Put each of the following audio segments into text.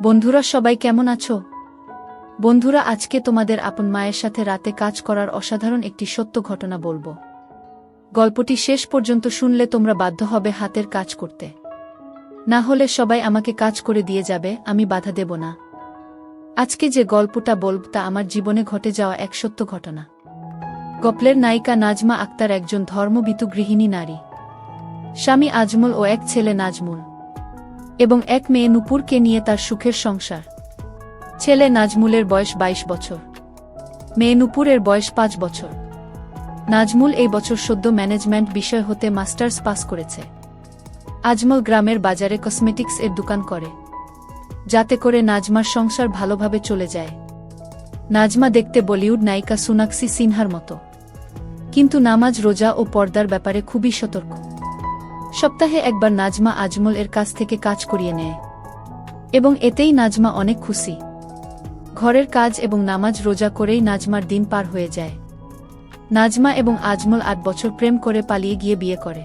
বন্ধুরা সবাই কেমন আছো? বন্ধুরা আজকে তোমাদের আপন মায়ের সাথে রাতে কাজ করার অসাধারণ একটি সত্য ঘটনা বলবো। গল্পটি শেষ পর্যন্ত শুনলে তোমরা বাধ্য হবে হাতের কাজ করতে। না হলে সবাই আমাকে কাজ করে দিয়ে যাবে, আমি বাধা দেব না। আজকে যে গল্পটা বলব তা আমার জীবনে ঘটে যাওয়া এক সত্য ঘটনা। গল্পের নায়িকা নাজমা আক্তার একজন ধর্মভীতু গৃহিণী নারী। স্বামী আজমল ও এক ছেলে নাজমুল এবং এক মেয়ে নূপুরকে নিয়ে তার সুখের সংসার। ছেলে নাজমুলের বয়স ২২ বছর, মেয়ে নূপুরের বয়স ৫ বছর। নাজমুল এই বছর সদ্য ম্যানেজমেন্ট বিষয় হতে মাস্টার্স পাস করেছে। আজমল গ্রামের বাজারে কসমেটিক্স এর দোকান করে, যাতে করে নাজমার সংসার ভালোভাবে চলে যায়। নাজমা দেখতে বলিউড নায়িকা সোনাক্ষী সিনহার মতো, কিন্তু নামাজ রোজা ও পর্দার ব্যাপারে খুবই সতর্ক। সপ্তাহে একবার নাজমা আজমল এর কাছ থেকে কাজ করিয়ে নেয় এবং এতেই নাজমা অনেক খুশি। ঘরের কাজ এবং নামাজ রোজা করেই নাজমার দিন পার হয়ে যায়। নাজমা এবং আজমল ৮ বছর প্রেম করে পালিয়ে গিয়ে বিয়ে করে,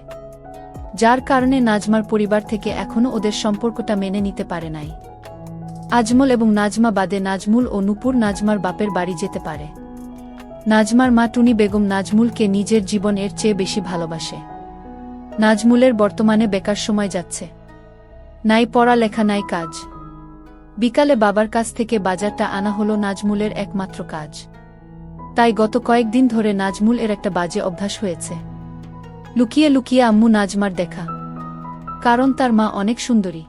যার কারণে নাজমার পরিবার থেকে এখনও ওদের সম্পর্কটা মেনে নিতে পারে নাই। আজমল এবং নাজমা বাদে নাজমুল ও নূপুর নাজমার বাপের বাড়ি যেতে পারে। নাজমার মা টুনি বেগম নাজমুলকে নিজের জীবনের চেয়ে বেশি ভালোবাসে। নাজমুলের বর্তমানে বেকার সময় যাচ্ছে, নাই পড়ালেখা নাই কাজ। বিকালে বাবার কাছ থেকে বাজারটা আনা হলো নাজমুলের একমাত্র কাজ। তাই গত কয়েকদিন ধরে নাজমুল এর একটা বাজে অভ্যাস হয়েছে, লুকিয়ে লুকিয়ে আম্মু নাজমার দেখা। কারণ তার মা অনেক সুন্দরী।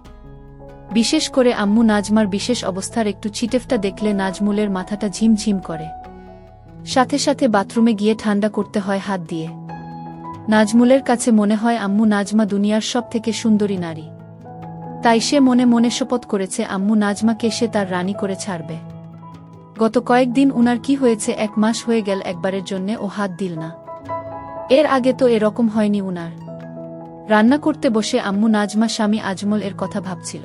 বিশেষ করে আম্মু নাজমার বিশেষ অবস্থার একটু ছিটেফটা দেখলে নাজমুলের মাথাটা ঝিমঝিম করে। সাথে সাথে বাথরুমে গিয়ে ঠান্ডা করতে হয় হাত দিয়ে। নাজমুলের কাছে মনে হয় আম্মু নাজমা দুনিয়ার সব থেকে সুন্দরী নারী। তাই সে মনে মনে শপথ করেছে আম্মু নাজমাকে সে তার রানী করে ছাড়বে। গত কয়েকদিন উনার কি হয়েছে, ১ মাস হয়ে গেল একবারের জন্যে ও হাত দিল না। এর আগে তো এরকম হয়নি উনার। রান্না করতে বসে আম্মু নাজমা স্বামী আজমল এর কথা ভাবছিল।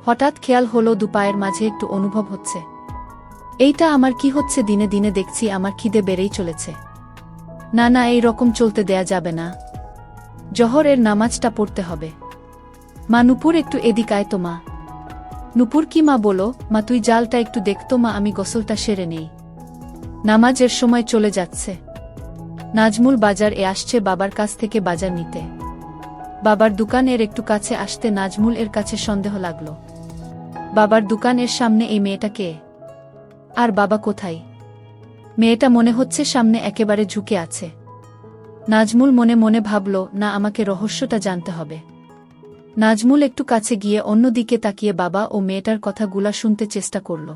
হঠাৎ খেয়াল হলো দুপায়ের মাঝে একটু অনুভব হচ্ছে। এইটা আমার কি হচ্ছে? দিনে দিনে দেখছি আমার খিদে বেড়েই চলেছে। না না, এই রকম চলতে দেয়া যাবে না। জহরের নামাজটা পড়তে হবে। মা নূপুর একটু এদিক আয় তো মা। নূপুর কি মা? বলো মা, তুই জালটা একটু দেখতো মা, আমি গোসলটা সেরে নেই। নামাজের সময় চলে যাচ্ছে। নাজমুল বাজার এ আসছে বাবার কাছ থেকে বাজার নিতে। বাবার দোকান এর একটু কাছে আসতে নাজমুল এর কাছে সন্দেহ লাগলো। বাবার দোকানের সামনে এই মেয়েটা কে? আর বাবা কোথায়? মেয়েটা মনে হচ্ছে সামনে একেবারে ঝুঁকে আছে। নাজমুল মনে মনে ভাবল, না, আমাকে রহস্যটা জানতে হবে। নাজমুল একটু কাছে গিয়ে অন্যদিকে তাকিয়ে বাবা ও মেয়েটার কথাগুলা শুনতে চেষ্টা করল।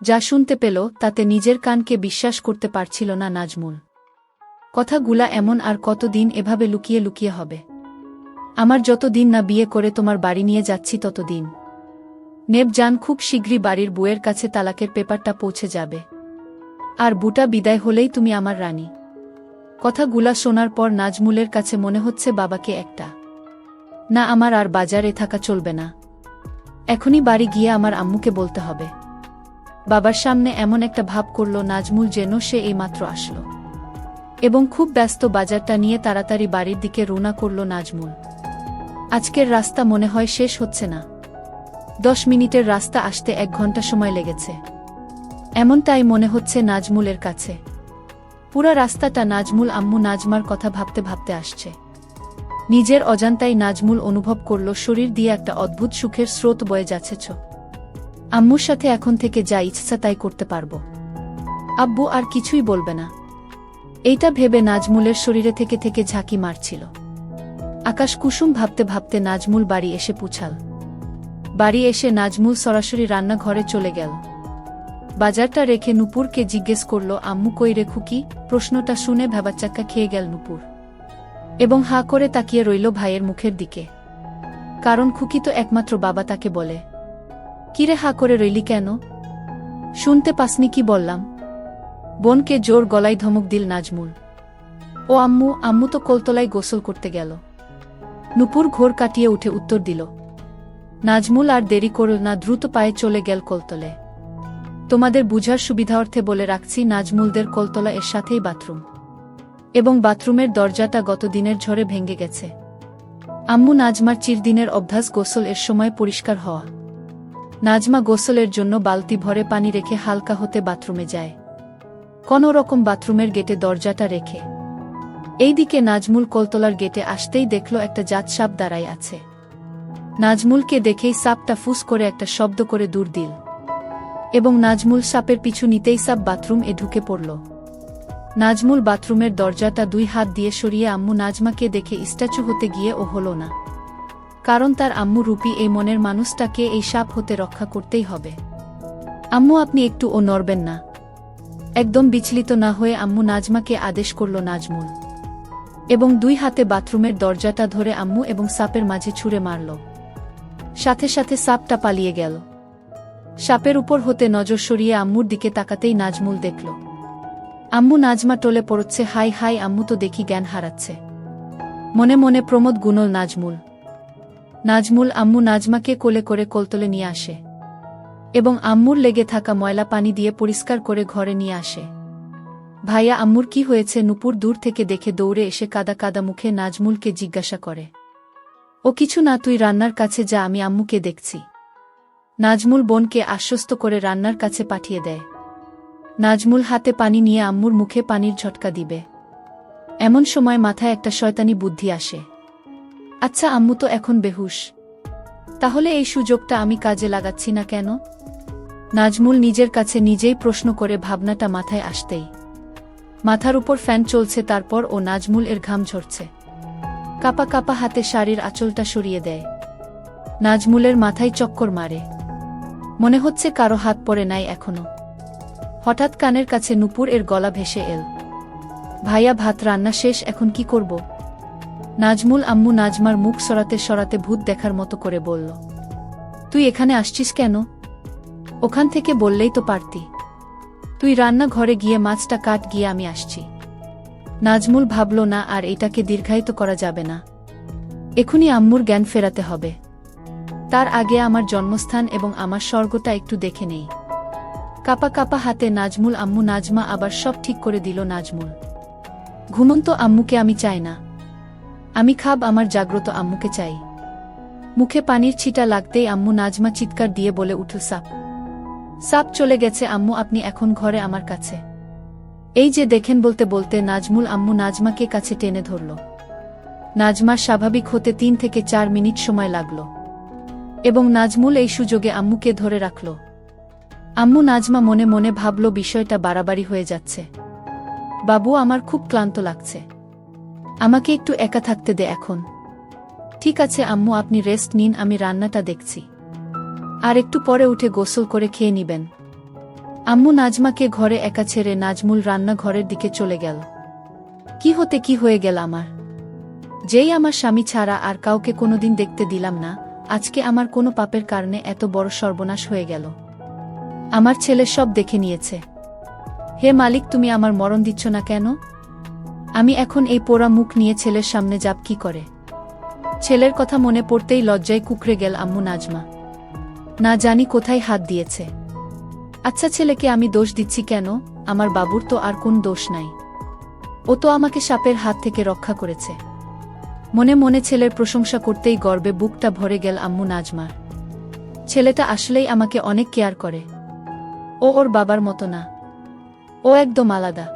যা শুনতে পেল তাতে নিজের কানকে বিশ্বাস করতে পারছিল না নাজমুল। কথাগুলা এমন আর কতদিন এভাবে লুকিয়ে লুকিয়ে হবে? আমার যতদিন না বিয়ে করে তোমার বাড়ি নিয়ে যাচ্ছি ততদিন। নেব জান, খুব শীঘ্রই বাড়ির বউয়ের কাছে তালাকের পেপারটা পৌঁছে যাবে, আর বুটা বিদায় হলেই তুমি আমার রানী। কথাগুলা শোনার পর নাজমুলের কাছে মনে হচ্ছে বাবাকে একটা না, আমার আর বাজারে থাকা চলবে না। এখনই বাড়ি গিয়ে আমার আম্মুকে বলতে হবে। বাবার সামনে এমন একটা ভাব করল নাজমুল যেন সে এইমাত্র আসলো, এবং খুব ব্যস্ত বাজারটা নিয়ে তাড়াতাড়ি বাড়ির দিকে রওনা করল নাজমুল। আজকের রাস্তা মনে হয় শেষ হচ্ছে না। ১০ মিনিটের রাস্তা আসতে ১ ঘন্টা সময় লেগেছে, এমনটাই মনে হচ্ছে নাজমুলের কাছে। পুরা রাস্তাটা নাজমুল আম্মু নাজমার কথা ভাবতে ভাবতে আসছে। নিজের অজান্তাই নাজমুল অনুভব করল শরীর দিয়ে একটা অদ্ভুত সুখের স্রোত বয়ে যাচ্ছেছ। আম্মুর সাথে এখন থেকে যা ইচ্ছা তাই করতে পারবো, আব্বু আর কিছুই বলবে না। এইটা ভেবে নাজমুলের শরীরে থেকে থেকে ঝাঁকি মারছিল আকাশ কুসুম। ভাবতে ভাবতে নাজমুল বাড়ি এসে পৌঁছাল। বাড়ি এসে নাজমুল সরাসরি রান্নাঘরে চলে গেল। বাজারটা রেখে নূপুরকে জিজ্ঞেস করল, আম্মু কই রে খুকি? প্রশ্নটা শুনে ভ্যাবাচ্চাক্কা খেয়ে গেল নূপুর এবং হাঁ করে তাকিয়ে রইল ভাইয়ের মুখের দিকে। কারণ খুকি তো একমাত্র বাবা তাকে বলে। কিরে হাঁ করে রইলি কেন? শুনতে পাসনি কি বললাম? বোনকে জোর গলায় ধমক দিল নাজমুল। ও আম্মু, আম্মু তো কলতলায় গোসল করতে গেল। নূপুর ঘোর কাটিয়ে উঠে উত্তর দিল। নাজমুল আর দেরি করল না, দ্রুত পায়ে চলে গেল কলতলে। তোমাদের বুঝার সুবিধার্থে বলে রাখছি, নাজমুলদের কলতলা এর সাথেই বাথরুম, এবং বাথরুমের দরজাটা গত দিনের ঝড়ে ভেঙে গেছে। আম্মু নাজমার চিরদিনের অভ্যাস গোসল এর সময় পরিষ্কার হওয়া। নাজমা গোসলের জন্য বালতি ভরে পানি রেখে হালকা হতে বাথরুমে যায়। কোনো রকম বাথরুমের গেটে দরজাটা রেখে এইদিকে নাজমুল কলতলার গেটে আসতেই দেখল একটা জাত সাপ দাঁড়ায় আছে। নাজমুলকে দেখেই সাপটা ফুস করে একটা শব্দ করে দূর দিল এবং নাজমুল সাপের পিছু নিতেই সাপ বাথরুম এ ঢুকে পড়ল। নাজমুল বাথরুমের দরজাটা 2 হাত দিয়ে সরিয়ে আম্মু নাজমাকে দেখে স্ট্যাচু হতে গিয়ে ও হল না, কারণ তার আম্মু রূপী এই মনের মানুষটাকে এই সাপ হতে রক্ষা করতেই হবে। আম্মু আপনি একটু ও নড়বেন না। একদম বিচলিত না হয়ে আম্মু নাজমাকে আদেশ করল নাজমুল, এবং 2 হাতে বাথরুমের দরজাটা ধরে আম্মু এবং সাপের মাঝে ছুঁড়ে মারল। সাথে সাথে সাপটা পালিয়ে গেল। সাপের উপর হতে নজর সরিয়ে আম্মুর দিকে তাকাতেই নাজমুল দেখল আম্মু নাজমা টলে পড়ছে। হাই হাই, আম্মু তো দেখি জ্ঞান হারাচ্ছে। মনে মনে প্রমোদ গুনল নাজমুল আম্মু নাজমাকে কোলে করে কোলতলে নিয়ে আসে এবং আম্মুর লেগে থাকা ময়লা পানি দিয়ে পরিষ্কার করে ঘরে নিয়ে আসে। ভাইয়া আম্মুর কি হয়েছে? নূপুর দূর থেকে দেখে দৌড়ে এসে কাদা কাদা মুখে নাজমুলকে জিজ্ঞাসা করে। ও কিছু না, তুই রান্নার কাছে যা, আমি আম্মুকে দেখছি। নাজমুল বোনকে আশ্বস্ত করে রান্নার কাছে পাঠিয়ে দেয়। নাজমুল হাতে পানি নিয়ে আম্মুর মুখে পানির ঝটকা দিবে, এমন সময় মাথায় একটা শয়তানি বুদ্ধি আসে। আচ্ছা, আম্মু তো এখন বেহুশ, তাহলে এই সুযোগটা আমি কাজে লাগাচ্ছি না কেন? নাজমুল নিজের কাছে নিজেই প্রশ্ন করে ভাবনাটা মাথায় আসতেই মাথার উপর ফ্যান চলছে, তারপর ও নাজমুল এর ঘাম ঝরছে। কাপা কাপা হাতে শাড়ির আঁচলটা সরিয়ে দেয়। নাজমুলের মাথায় চক্কর মারে, মনে হচ্ছে কারো হাত পড়ে নাই এখনো। হঠাৎ কানের কাছে নূপুর এর গলা ভেসে এল। ভাইয়া, ভাত রান্না শেষ, এখন কি করব? নাজমুল আম্মু নাজমার মুখ সরাতে সরাতে ভূত দেখার মতো করে বলল, তুই এখানে আসছিস কেন? ওখান থেকে বললেই তো পারতি। তুই রান্না ঘরে গিয়ে মাছটা কাট, গিয়ে আমি আসছি। নাজমুল ভাবল না আর এটাকে দীর্ঘায়িত করা যাবে না, এখনই আম্মুর জ্ঞান ফেরাতে হবে। তার আগে আমার জন্মস্থান এবং আমার স্বর্গটা একটু দেখে নেই। কাপা কাপা হাতে নাজমুল আম্মু নাজমা আবার সব ঠিক করে দিল। নাজমুল, ঘুমন্ত আম্মুকে আমি চাই না, আমি খাব আমার জাগ্রত আম্মুকে চাই। মুখে পানির ছিটা লাগতেই আম্মু নাজমা চিৎকার দিয়ে বলে উঠল, সাপ! সাপ চলে গেছে আম্মু, আপনি এখন ঘরে আমার কাছে। এই যে দেখেন, বলতে বলতে নাজমুল আম্মু নাজমাকে কাছে টেনে ধরল। নাজমার স্বাভাবিক হতে 3 থেকে 4 মিনিট সময় লাগল এবং নাজমুল এই সুযোগে আম্মুকে ধরে রাখল। আম্মু নাজমা মনে মনে ভাবল, বিষয়টা বাড়াবাড়ি হয়ে যাচ্ছে। বাবু, আমার খুব ক্লান্ত লাগছে, আমাকে একটু একা থাকতে দে এখন। ঠিক আছে আম্মু, আপনি রেস্ট নিন, আমি রান্নাটা দেখছি, আর একটু পরে উঠে গোসল করে খেয়ে নিবেন। আম্মু নাজমাকে ঘরে একা ছেড়ে নাজমুল রান্নাঘরের দিকে চলে গেল। কি হয়ে গেল আমার? যেই আমার স্বামী ছাড়া আর কাউকে কোনোদিন দেখতে দিলাম না, আজকে আমার কোনো পাপের কারণে এত বড় সর্বনাশ হয়ে গেল। আমার ছেলে সব দেখে নিয়েছে। হে মালিক, তুমি আমার মরণ দিচ্ছ না কেন? আমি এখন এই পোড়া মুখ নিয়ে ছেলের সামনে যাব কি করে? ছেলের কথা মনে পড়তেই লজ্জায় কুঁকড়ে গেল আম্মু নাজমা। না জানি কোথায় হাত দিয়েছে। আচ্ছা, ছেলেকে আমি দোষ দিচ্ছি কেন? আমার বাবুর তো আর কোন দোষ নাই, ও তো আমাকে সাপের হাত থেকে রক্ষা করেছে। মনে মনে ছেলের প্রশংসা করতেই গর্বে বুকটা ভরে গেল আম্মু নাজমার। ছেলেটা আসলেই আমাকে অনেক কেয়ার করে। ও ওর বাবার মতো না, ও একদম আলাদা।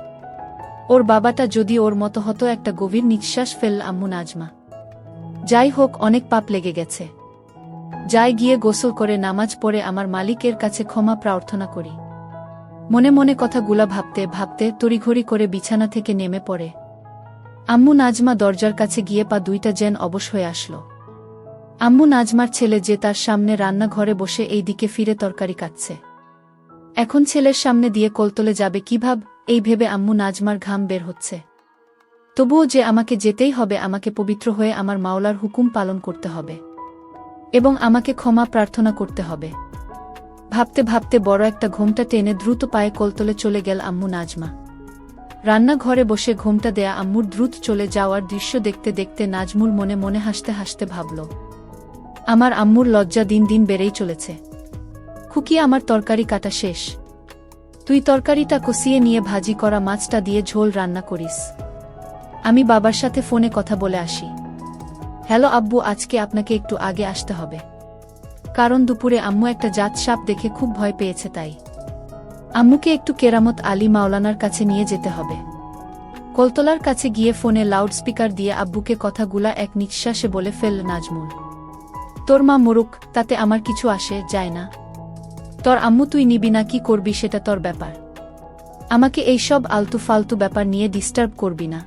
ওর বাবাটা যদি ওর মতো হতো। একটা গভীর নিঃশ্বাস ফেলল আম্মু নাজমা। যাই হোক, অনেক পাপ লেগে গেছে, যাই গিয়ে গোসল করে নামাজ পড়ে আমার মালিকের কাছে ক্ষমা প্রার্থনা করি। মনে মনে কথাগুলা ভাবতে ভাবতে তড়িঘড়ি করে বিছানা থেকে নেমে পড়ে। আম্মু নাজমা দরজার কাছে গিয়ে পা 2টা যেন অবশ হয়ে আসল। আম্মু নাজমার ছেলে যে তার সামনে রান্নাঘরে বসে এই দিকে ফিরে তরকারি কাটছে। এখন ছেলের সামনে দিয়ে কোলতলে যাবে কিভাবে, এই ভেবে আম্মু নাজমার ঘাম বের হচ্ছে। তবুও যে আমাকে যেতেই হবে, আমাকে পবিত্র হয়ে আমার মাওলার হুকুম পালন করতে হবে এবং আমাকে ক্ষমা প্রার্থনা করতে হবে। ভাবতে ভাবতে বড় একটা ঘোমটা টেনে দ্রুত পায়ে কোলতলে চলে গেল আম্মু নাজমা। রান্নাঘরে বসে ঘোমটা দেয়া আম্মুর দ্রুত চলে যাওয়ার দৃশ্য দেখতে দেখতে নাজমুল মনে মনে হাসতে হাসতে ভাবল, আমার আম্মুর লজ্জা দিন দিন বেড়েই চলেছে। খুকি, আমার তরকারি কাটা শেষ, তুই তরকারিটা কষিয়ে নিয়ে ভাজি করা মাছটা দিয়ে ঝোল রান্না করিস। আমি বাবার সাথে ফোনে কথা বলে আসি। হ্যালো আব্বু, আজকে আপনাকে একটু আগে আসতে হবে। কারণ দুপুরে আম্মু একটা জাত সাপ দেখে খুব ভয় পেয়েছে তাই আম্মুকে একটু কেরামত আলী মাওলানার কাছে নিয়ে যেতে হবে। কলতলার কাছে গিয়ে ফোনে লাউডস্পিকার দিয়ে আব্বুকে কথাগুলা এক নিঃশ্বাসে বলে ফেলল নাজমুল। তোর মা মরুক, তাতে আমার কিছু আসে যায় না। তোর আম্মু তুই নিবি না কি করবি সেটা তোর ব্যাপার। আমাকে এই সব আলতু ফালতু ব্যাপার নিয়ে ডিস্টার্ব করবি না।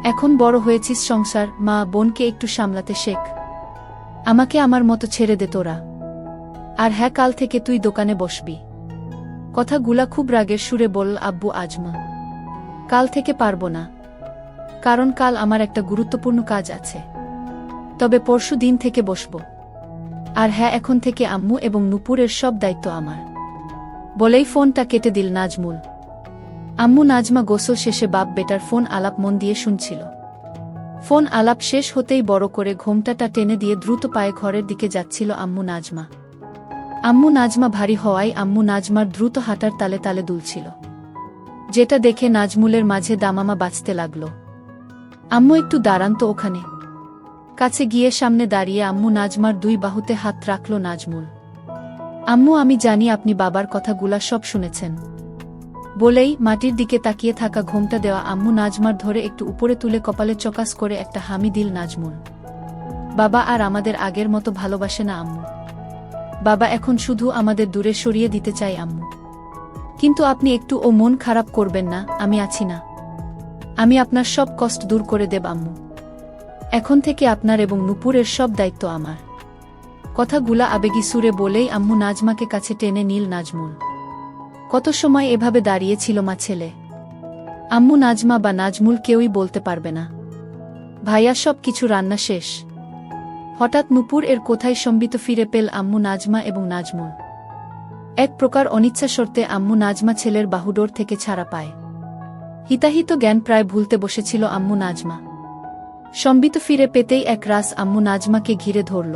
এখন বড় হয়েছিস, সংসার মা বোনকে একটু সামলাতে শেখ। আমাকে আমার মতো ছেড়ে দে তোরা। আর হ্যাঁ, কাল থেকে তুই দোকানে বসবি। কথাগুলা খুব রাগের সুরে বলল আব্বু আজমা। কাল থেকে পারবো না, কারণ কাল আমার একটা গুরুত্বপূর্ণ কাজ আছে। তবে পরশু দিন থেকে বসবো। আর হ্যাঁ, এখন থেকে আম্মু এবং নূপুরের সব দায়িত্ব আমার। বলেই ফোনটা কেটে দিল নাজমুল। আম্মু নাজমা গোসল শেষে বাপ বেটার ফোন আলাপ মন দিয়ে শুনছিল। ফোন আলাপ শেষ হতেই বড় করে ঘোমটাটা টেনে দিয়ে দ্রুত পায়ে ঘরের দিকে যাচ্ছিল আম্মু নাজমা। আম্মু নাজমা ভারী হওয়ায় আম্মু নাজমার দ্রুত হাঁটার তালে তালে দুলছিল, যেটা দেখে নাজমুলের মাঝে দামামা বাজতে লাগল। আম্মু একটু দাঁড়ান তো ওখানে। কাছে গিয়ে সামনে দাঁড়িয়ে আম্মু নাজমার দুই বাহুতে হাত রাখল নাজমুল। আম্মু, আমি জানি আপনি বাবার কথাগুলা সব শুনেছেন। বলেই মাটির দিকে তাকিয়ে থাকা ঘোমটা দেওয়া আম্মু নাজমার ধরে একটু উপরে তুলে কপালে চকাস করে একটা হামি দিল নাজমুল। বাবা আর আমাদের আগের মতো ভালোবাসে না আম্মু। বাবা এখন শুধু আমাদের দূরে সরিয়ে দিতে চাই আম্মু। কিন্তু আপনি একটু ও মন খারাপ করবেন না, আমি আছি না। আমি আপনার সব কষ্ট দূর করে দেব আম্মু। এখন থেকে আপনার এবং নূপুরের সব দায়িত্ব আমার। কথাগুলা আবেগী সুরে বলেই আম্মু নাজমাকে কাছে টেনে নিল নাজমুল। কত সময় এভাবে দাঁড়িয়েছিল মা ছেলে। আম্মু নাজমা বা নাজমুল কেউই বলতে পারবে না। ভাইয়া সব কিছু রান্না শেষ। হঠাৎ নূপুর এর কোথায় সম্বিত ফিরে পেল আম্মু নাজমা এবং নাজমুল। এক প্রকার অনিচ্ছা শর্তে আম্মু নাজমা ছেলের বাহুডোর থেকে ছাড়া পায়। হিতাহিত জ্ঞান প্রায় ভুলতে বসেছিল আম্মু নাজমা। সম্বিত ফিরে পেতেই এক রাস আম্মু নাজমাকে ঘিরে ধরল।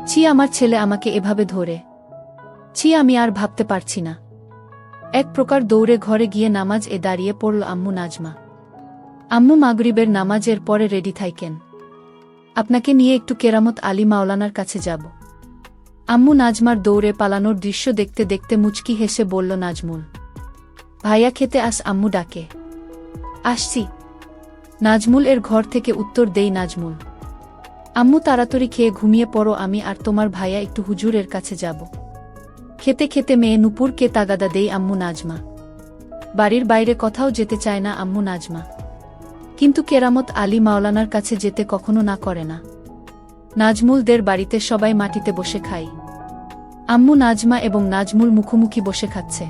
ছি, আমার ছেলে আমাকে এভাবে ধরে। ছি, আমি আর ভাবতে পারছি না। এক প্রকার দৌড়ে ঘরে গিয়ে নামাজ দাঁড়িয়ে পড়ল আম্মু নাজমা। আম্মু, মাগরিবের নামাজের পরে রেডি থাইকেন। আপনাকে নিয়ে একটু কেরামত আলী মাওলানার কাছে যাব। আম্মু নাজমার দৌড়ে পালানোর দৃশ্য দেখতে দেখতে মুচকি হেসে বলল নাজমুল। ভাইয়া খেতে আস, আম্মু ডাকে। আসছি। নাজমুল এর ঘর থেকে উত্তর দেই নাজমুল। আম্মু, তাড়াতাড়ি খেয়ে ঘুমিয়ে পড়ো, আমি আর তোমার ভাইয়া একটু হুজুরের কাছে যাব। খেতে খেতে মেয়ে নূপুরকে তাগাদা দেই আম্মু নাজমা। বাড়ির বাইরে কোথাও যেতে চায় না আম্মু নাজমা। কিন্তু কেরামত আলী মাওলানার কাছে যেতে কখনো না করে না। নাজমুলদের বাড়িতে সবাই মাটিতে বসে খায়। আম্মু নাজমা এবং নাজমুল মুখোমুখি বসে খাচ্ছে।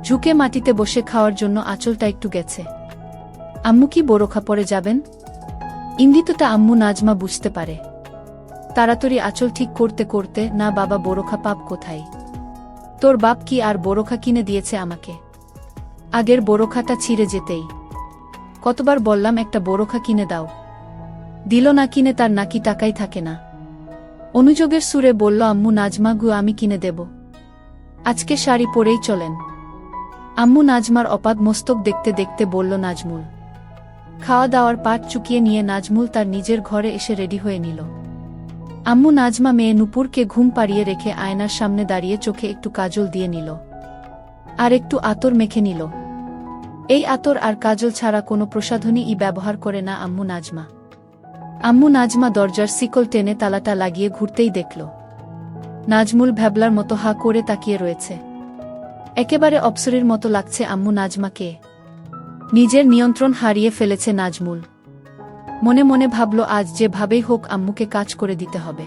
ঝুঁকে মাটিতে বসে খাওয়ার জন্য আঁচলটা একটু গেছে। আম্মু কি বোরখা পরে যাবেন? ইঙ্গিতটা আম্মু নাজমা বুঝতে পারে। তাড়াতাড়ি আঁচল ঠিক করতে করতে, না বাবা, বোরখা পাপ কোথায়? তোর বাপ কি আর বোরখা কিনে দিয়েছে আমাকে? আগের বোরখাটা ছিঁড়ে যেতেই কতবার বললাম একটা বোরখা কিনে দাও, দিল না কিনে, তার নাকি টাকাই থাকে না। অনুযোগের সুরে বলল আম্মু নাজমা, গু আমি কিনে দেব। আজকে শাড়ি পরেই চলেন। আম্মু নাজমার অপাদ মস্তক দেখতে দেখতে বলল নাজমুল। খাওয়া দাওয়ার পাট চুকিয়ে নিয়ে নাজমুল তার নিজের ঘরে এসে রেডি হয়ে নিল। আম্মু নাজমা মেয়ে নূপুরকে ঘুম পাড়িয়ে রেখে আয়নার সামনে দাঁড়িয়ে চোখে একটু কাজল দিয়ে নিল, আর একটু আতর মেখে নিল। এই আতর আর কাজল ছাড়া কোনো প্রসাধনী ব্যবহার করে না আম্মু নাজমা। আম্মু নাজমা দরজার শিকল টেনে তালাটা লাগিয়ে ঘুরতেই দেখল নাজমুল ভ্যাবলার মতো হা করে তাকিয়ে রয়েছে। একেবারে অপ্সরীর মতো লাগছে আম্মু নাজমাকে। নিজের নিয়ন্ত্রণ হারিয়ে ফেলেছে নাজমুল। মনে মনে ভাবল, আজ যেভাবেই হোক আম্মুকে কাজ করে দিতে হবে।